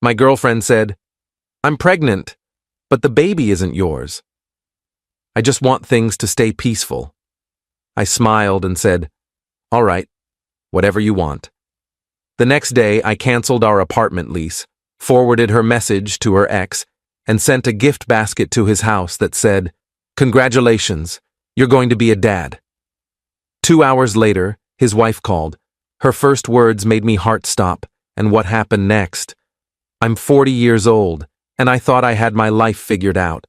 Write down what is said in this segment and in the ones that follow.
My girlfriend said, "I'm pregnant, but the baby isn't yours. I just want things to stay peaceful." I smiled and said, "All right, whatever you want." The next day, I canceled our apartment lease, forwarded her message to her ex, and sent a gift basket to his house that said, "Congratulations, you're going to be a dad." 2 hours later, his wife called. Her first words made me heart stop, and what happened next? I'm 40 years old, and I thought I had my life figured out.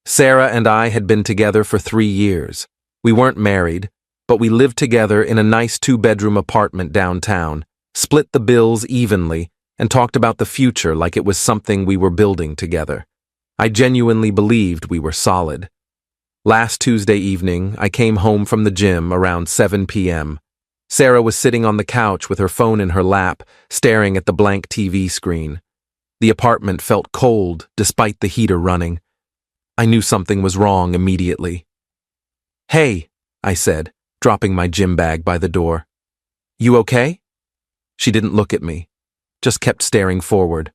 Sarah and I had been together for 3 years. We weren't married, but we lived together in a nice 2-bedroom apartment downtown, split the bills evenly, and talked about the future like it was something we were building together. I genuinely believed we were solid. Last Tuesday evening, I came home from the gym around 7 p.m. Sarah was sitting on the couch with her phone in her lap, staring at the blank TV screen. The apartment felt cold despite the heater running. I knew something was wrong immediately. "Hey," I said, dropping my gym bag by the door. "You okay?" She didn't look at me, just kept staring forward.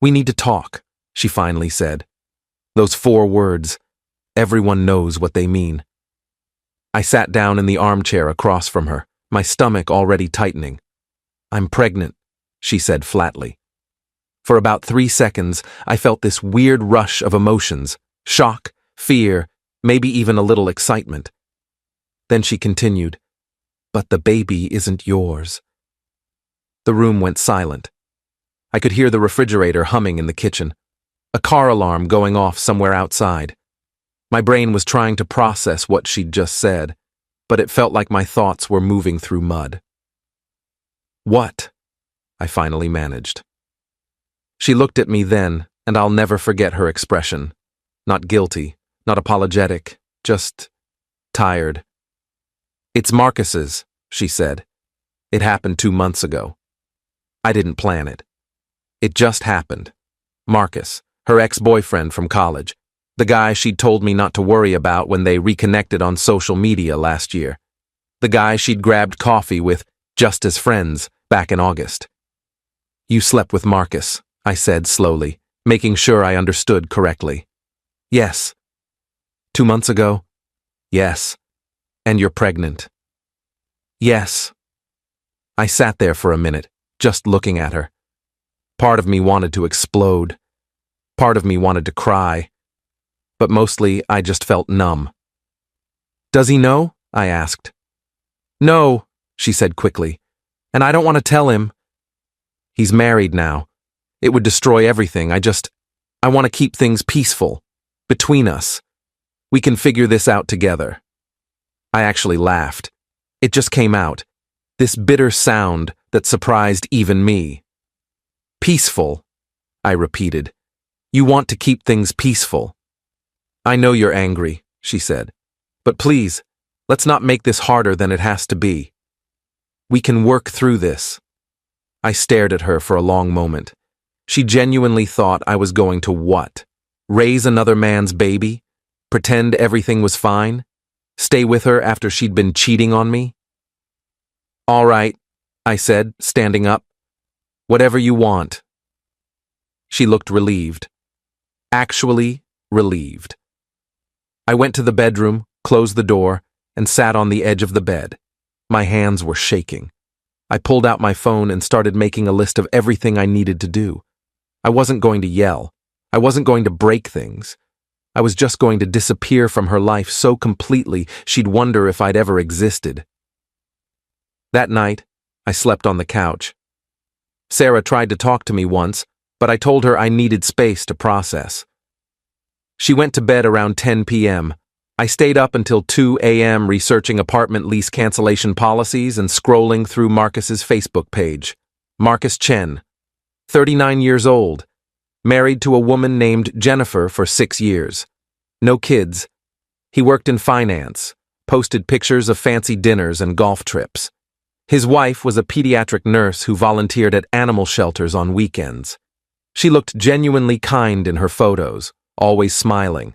"We need to talk," she finally said. Those 4 words, everyone knows what they mean. I sat down in the armchair across from her, my stomach already tightening. "I'm pregnant," she said flatly. For about 3 seconds, I felt this weird rush of emotions, shock, fear, maybe even a little excitement. Then she continued, "But the baby isn't yours." The room went silent. I could hear the refrigerator humming in the kitchen, a car alarm going off somewhere outside. My brain was trying to process what she'd just said, but it felt like my thoughts were moving through mud. "What?" I finally managed. She looked at me then, and I'll never forget her expression. Not guilty, not apologetic, just tired. "It's Marcus's," she said. "It happened 2 months ago. I didn't plan it. It just happened. Marcus, her ex-boyfriend from college, the guy she'd told me not to worry about when they reconnected on social media last year. The guy she'd grabbed coffee with just as friends back in August." "You slept with Marcus," I said slowly, making sure I understood correctly. "Yes." "2 months ago?" "Yes." "And you're pregnant?" "Yes." I sat there for a minute, just looking at her. Part of me wanted to explode. Part of me wanted to cry. But mostly I just felt numb. "Does he know?" I asked. "No," she said quickly, "and I don't want to tell him. He's married now. It would destroy everything. I want to keep things peaceful. Between us. We can figure this out together." I actually laughed. It just came out. This bitter sound that surprised even me. "Peaceful," I repeated. "You want to keep things peaceful." "I know you're angry," she said. "But please, let's not make this harder than it has to be. We can work through this." I stared at her for a long moment. She genuinely thought I was going to what? Raise another man's baby? Pretend everything was fine? Stay with her after she'd been cheating on me? "All right," I said, standing up. "Whatever you want." She looked relieved. Actually relieved. I went to the bedroom, closed the door, and sat on the edge of the bed. My hands were shaking. I pulled out my phone and started making a list of everything I needed to do. I wasn't going to yell. I wasn't going to break things. I was just going to disappear from her life so completely she'd wonder if I'd ever existed. That night, I slept on the couch. Sarah tried to talk to me once, but I told her I needed space to process. She went to bed around 10 p.m. I stayed up until 2 a.m. researching apartment lease cancellation policies and scrolling through Marcus's Facebook page. Marcus Chen, 39 years old, married to a woman named Jennifer for 6 years. No kids. He worked in finance, posted pictures of fancy dinners and golf trips. His wife was a pediatric nurse who volunteered at animal shelters on weekends. She looked genuinely kind in her photos, always smiling.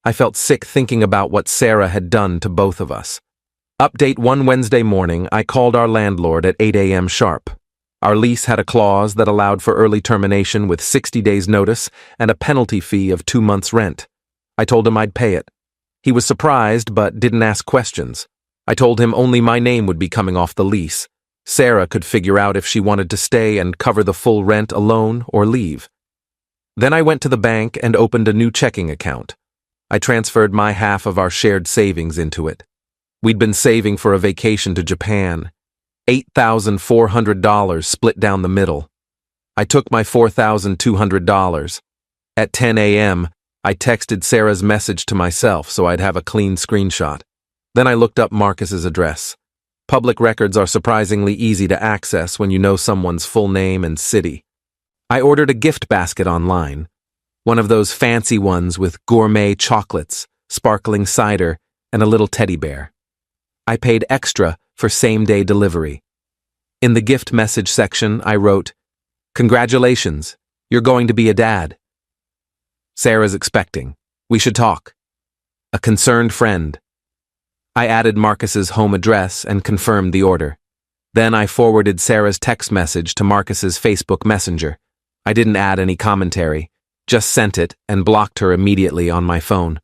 I felt sick thinking about what Sarah had done to both of us. Update: one Wednesday morning, I called our landlord at 8 a.m. sharp. Our lease had a clause that allowed for early termination with 60 days' notice and a penalty fee of 2 months' rent. I told him I'd pay it. He was surprised but didn't ask questions. I told him only my name would be coming off the lease. Sarah could figure out if she wanted to stay and cover the full rent alone or leave. Then I went to the bank and opened a new checking account. I transferred my half of our shared savings into it. We'd been saving for a vacation to Japan. $8,400 split down the middle. I took my $4,200. At 10 a.m., I texted Sarah's message to myself so I'd have a clean screenshot. Then I looked up Marcus's address. Public records are surprisingly easy to access when you know someone's full name and city. I ordered a gift basket online, one of those fancy ones with gourmet chocolates, sparkling cider, and a little teddy bear. I paid extra for same-day delivery. In the gift message section, I wrote, "Congratulations, you're going to be a dad. Sarah's expecting. We should talk. A concerned friend." I added Marcus's home address and confirmed the order. Then I forwarded Sarah's text message to Marcus's Facebook Messenger. I didn't add any commentary, just sent it and blocked her immediately on my phone.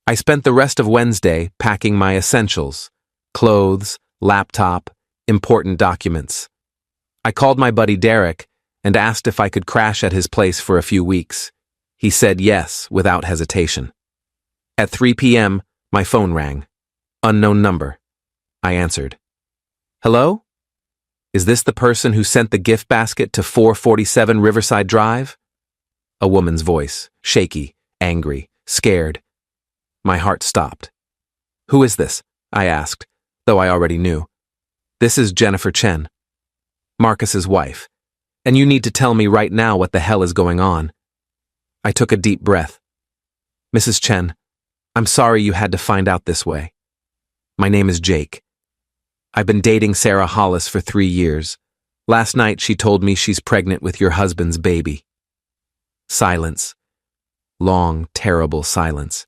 I spent the rest of Wednesday packing my essentials: clothes, laptop, important documents. I called my buddy Derek and asked if I could crash at his place for a few weeks. He said yes without hesitation. At 3 p.m., my phone rang. Unknown number. I answered. "Hello? Is this the person who sent the gift basket to 447 Riverside Drive?" A woman's voice, shaky, angry, scared. My heart stopped. "Who is this?" I asked, though I already knew. "This is Jennifer Chen, Marcus's wife, and you need to tell me right now what the hell is going on." I took a deep breath. "Mrs. Chen, I'm sorry you had to find out this way. My name is Jake. I've been dating Sarah Hollis for 3 years. Last night she told me she's pregnant with your husband's baby." Silence. Long, terrible silence.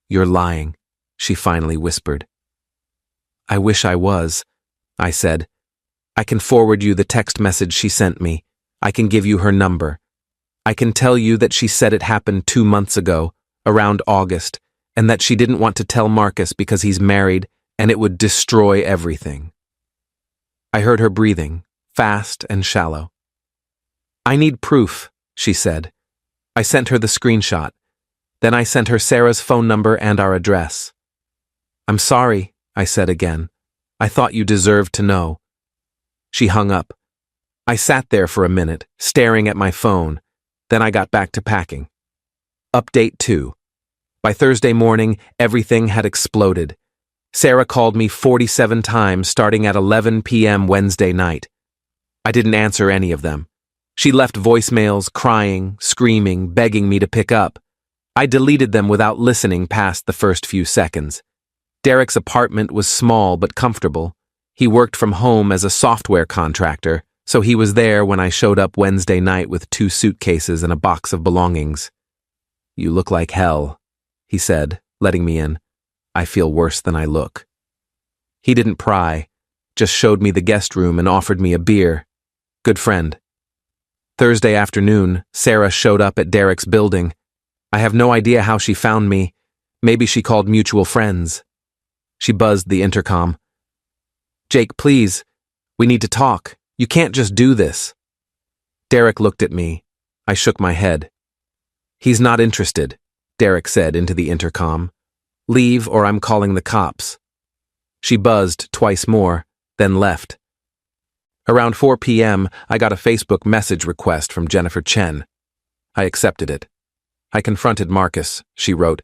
"You're lying," she finally whispered. "I wish I was," I said. "I can forward you the text message she sent me. I can give you her number. I can tell you that she said it happened 2 months ago, around August, and that she didn't want to tell Marcus because he's married and it would destroy everything." I heard her breathing, fast and shallow. "I need proof," she said. I sent her the screenshot. Then I sent her Sarah's phone number and our address. "I'm sorry," I said again. "I thought you deserved to know." She hung up. I sat there for a minute, staring at my phone. Then I got back to packing. Update 2. By Thursday morning, everything had exploded. Sarah called me 47 times starting at 11 p.m. Wednesday night. I didn't answer any of them. She left voicemails, crying, screaming, begging me to pick up. I deleted them without listening past the first few seconds. Derek's apartment was small but comfortable. He worked from home as a software contractor, so he was there when I showed up Wednesday night with 2 suitcases and a box of belongings. "You look like hell," he said, letting me in. "I feel worse than I look." He didn't pry, just showed me the guest room and offered me a beer. Good friend. Thursday afternoon, Sarah showed up at Derek's building. I have no idea how she found me. Maybe she called mutual friends. She buzzed the intercom. "Jake, please. We need to talk. You can't just do this." Derek looked at me. I shook my head. "He's not interested," Derek said into the intercom. "Leave or I'm calling the cops." She buzzed twice more, then left. Around 4 p.m., I got a Facebook message request from Jennifer Chen. I accepted it. I confronted Marcus, she wrote.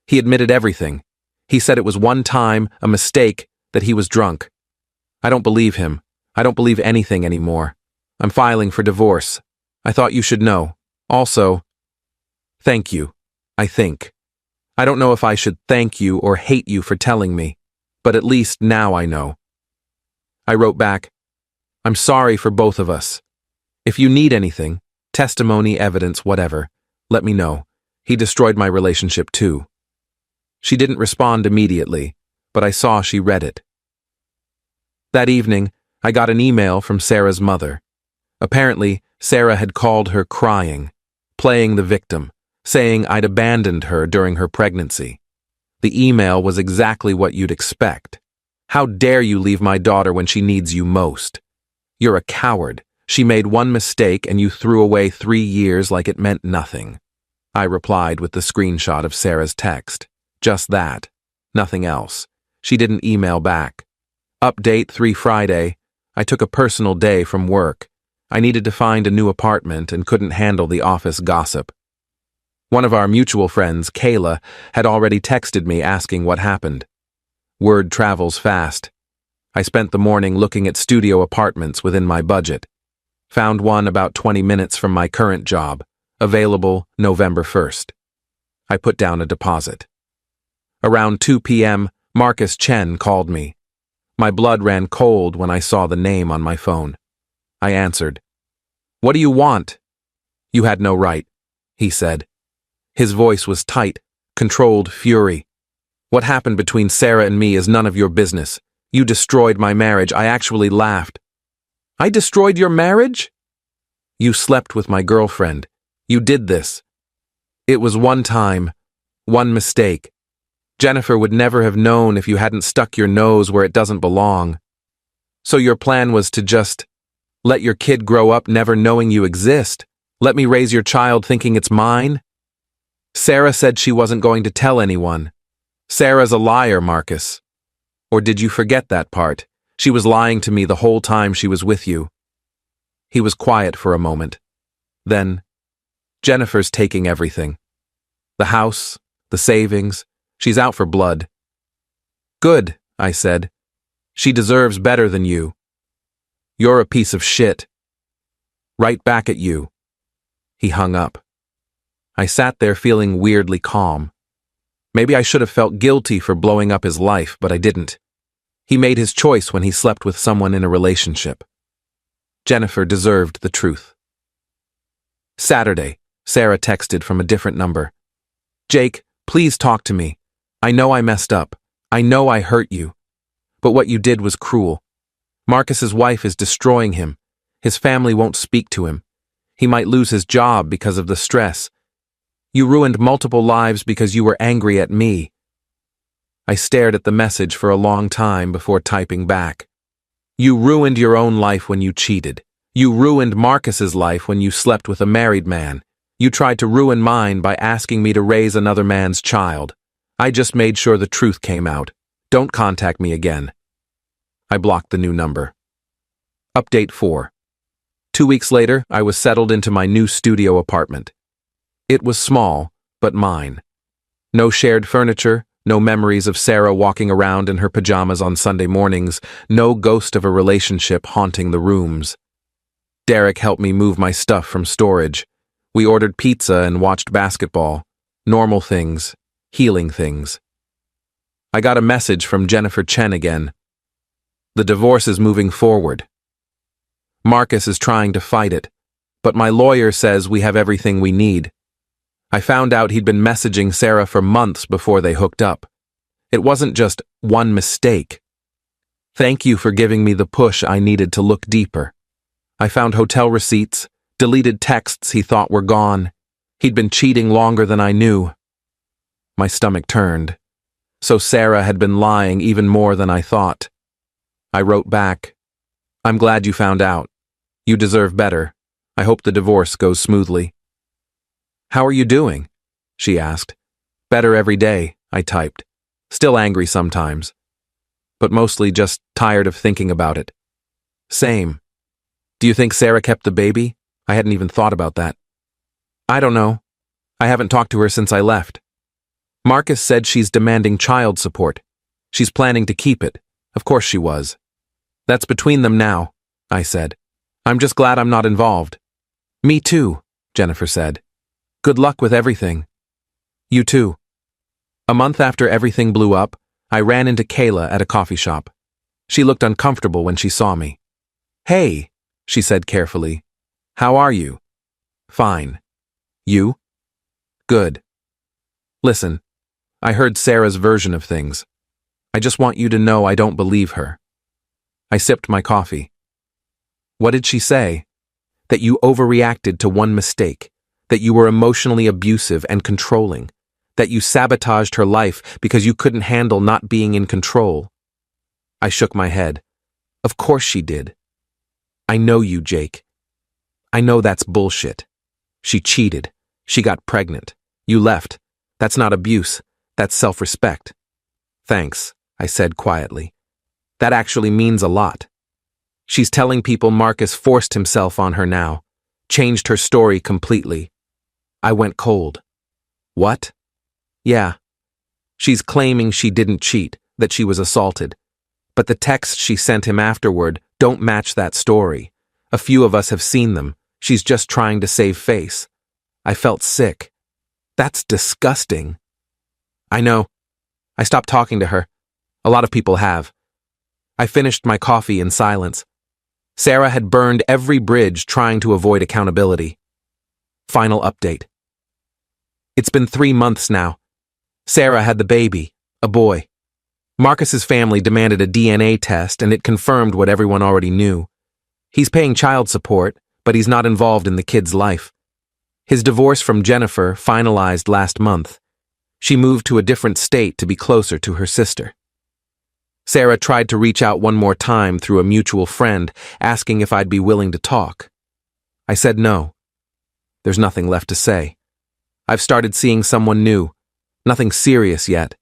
He admitted everything. He said it was one time, a mistake, that he was drunk. I don't believe him. I don't believe anything anymore. I'm filing for divorce. I thought you should know. Also, thank you, I think. I don't know if I should thank you or hate you for telling me, but at least now I know. I wrote back, I'm sorry for both of us. If you need anything, testimony, evidence, whatever, let me know. He destroyed my relationship too. She didn't respond immediately, but I saw she read it. That evening, I got an email from Sarah's mother. Apparently, Sarah had called her crying, playing the victim, saying I'd abandoned her during her pregnancy. The email was exactly what you'd expect. How dare you leave my daughter when she needs you most? You're a coward. She made one mistake and you threw away 3 years like it meant nothing. I replied with the screenshot of Sarah's text. Just that. Nothing else. She didn't email back. Update 3 Friday. I took a personal day from work. I needed to find a new apartment and couldn't handle the office gossip. One of our mutual friends, Qley, had already texted me asking what happened. Word travels fast. I spent the morning looking at studio apartments within my budget. Found one about 20 minutes from my current job, available November 1st. I put down a deposit. Around 2 p.m., Marcus Chen called me. My blood ran cold when I saw the name on my phone. I answered. "What do you want?" "You had no right," he said. His voice was tight, controlled fury. "What happened between Sarah and me is none of your business. You destroyed my marriage." I actually laughed. "I destroyed your marriage?" "You slept with my girlfriend. You did this. It was one time, one mistake. Jennifer would never have known if you hadn't stuck your nose where it doesn't belong. So your plan was to just let your kid grow up never knowing you exist? Let me raise your child thinking it's mine? Sarah said she wasn't going to tell anyone. Sarah's a liar, Marcus. Or did you forget that part? She was lying to me the whole time she was with you." He was quiet for a moment. Then, "Jennifer's taking everything. The house, the savings. She's out for blood." "Good," I said. "She deserves better than you." "You're a piece of shit." "Right back at you." He hung up. I sat there feeling weirdly calm. Maybe I should have felt guilty for blowing up his life, but I didn't. He made his choice when he slept with someone in a relationship. Jennifer deserved the truth. Saturday, Sarah texted from a different number. "Jake, please talk to me. I know I messed up. I know I hurt you. But what you did was cruel. Marcus's wife is destroying him. His family won't speak to him. He might lose his job because of the stress. You ruined multiple lives because you were angry at me." I stared at the message for a long time before typing back. "You ruined your own life when you cheated. You ruined Marcus's life when you slept with a married man. You tried to ruin mine by asking me to raise another man's child. I just made sure the truth came out. Don't contact me again." I blocked the new number. Update 4. 2 weeks later, I was settled into my new studio apartment. It was small, but mine. No shared furniture, no memories of Sarah walking around in her pajamas on Sunday mornings, no ghost of a relationship haunting the rooms. Derek helped me move my stuff from storage. We ordered pizza and watched basketball. Normal things, healing things. I got a message from Jennifer Chen again. "The divorce is moving forward. Marcus is trying to fight it, but my lawyer says we have everything we need." I found out he'd been messaging Sarah for months before they hooked up. It wasn't just one mistake. "Thank you for giving me the push I needed to look deeper." I found hotel receipts, deleted texts he thought were gone. He'd been cheating longer than I knew. My stomach turned. So Sarah had been lying even more than I thought. I wrote back, "I'm glad you found out. You deserve better. I hope the divorce goes smoothly." "How are you doing?" she asked. "Better every day," I typed. Still angry sometimes. But mostly just tired of thinking about it. "Same. Do you think Sarah kept the baby? I hadn't even thought about that." "I don't know. I haven't talked to her since I left. Marcus said she's demanding child support. She's planning to keep it. Of course she was." "That's between them now," I said. "I'm just glad I'm not involved." "Me too," Jennifer said. "Good luck with everything." "You too." A month after everything blew up, I ran into Qley at a coffee shop. She looked uncomfortable when she saw me. "Hey," she said carefully. "How are you?" "Fine. You?" "Good. Listen, I heard Sarah's version of things. I just want you to know I don't believe her." I sipped my coffee. What did she say? That you overreacted to one mistake, that you were emotionally abusive and controlling, that you sabotaged her life because you couldn't handle not being in control. I shook my head. Of course she did. I know you, Jake. I know that's bullshit. She cheated. She got pregnant. You left. That's not abuse. That's self-respect. Thanks, I said quietly. That actually means a lot. She's telling people Marcus forced himself on her now, changed her story completely. I went cold. What? Yeah. She's claiming she didn't cheat, that she was assaulted. But the texts she sent him afterward don't match that story. A few of us have seen them. She's just trying to save face. I felt sick. That's disgusting. I know. I stopped talking to her. A lot of people have. I finished my coffee in silence. Sarah had burned every bridge trying to avoid accountability. Final update. It's been 3 months now. Sarah had the baby, a boy. Marcus's family demanded a DNA test and it confirmed what everyone already knew. He's paying child support, but he's not involved in the kid's life. His divorce from Jennifer finalized last month. She moved to a different state to be closer to her sister. Sarah tried to reach out one more time through a mutual friend, asking if I'd be willing to talk. I said no. There's nothing left to say. I've started seeing someone new. Nothing serious yet,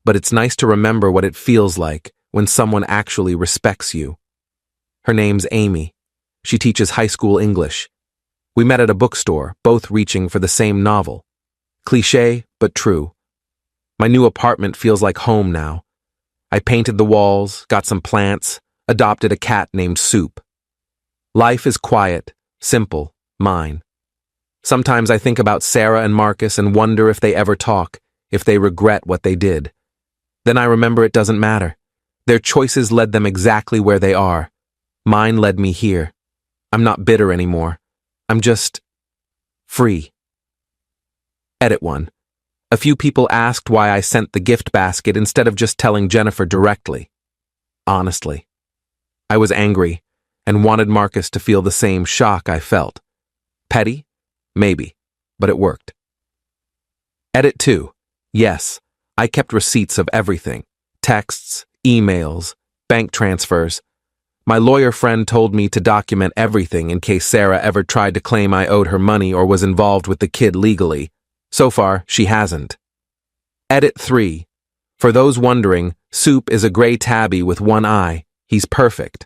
but it's nice to remember what it feels like when someone actually respects you. Her name's Amy. She teaches high school English. We met at a bookstore, both reaching for the same novel. Cliché, but true. My new apartment feels like home now. I painted the walls, got some plants, adopted a cat named Soup. Life is quiet, simple, mine. Sometimes I think about Sarah and Marcus and wonder if they ever talk, if they regret what they did. Then I remember it doesn't matter. Their choices led them exactly where they are. Mine led me here. I'm not bitter anymore. I'm just free. Edit 1. A few people asked why I sent the gift basket instead of just telling Jennifer directly. Honestly, I was angry and wanted Marcus to feel the same shock I felt. Petty? Maybe, but it worked. Edit 2. Yes, I kept receipts of everything. Texts, emails, bank transfers. My lawyer friend told me to document everything in case Sarah ever tried to claim I owed her money or was involved with the kid legally. So far, she hasn't. Edit 3. For those wondering, Soup is a gray tabby with one eye. He's perfect.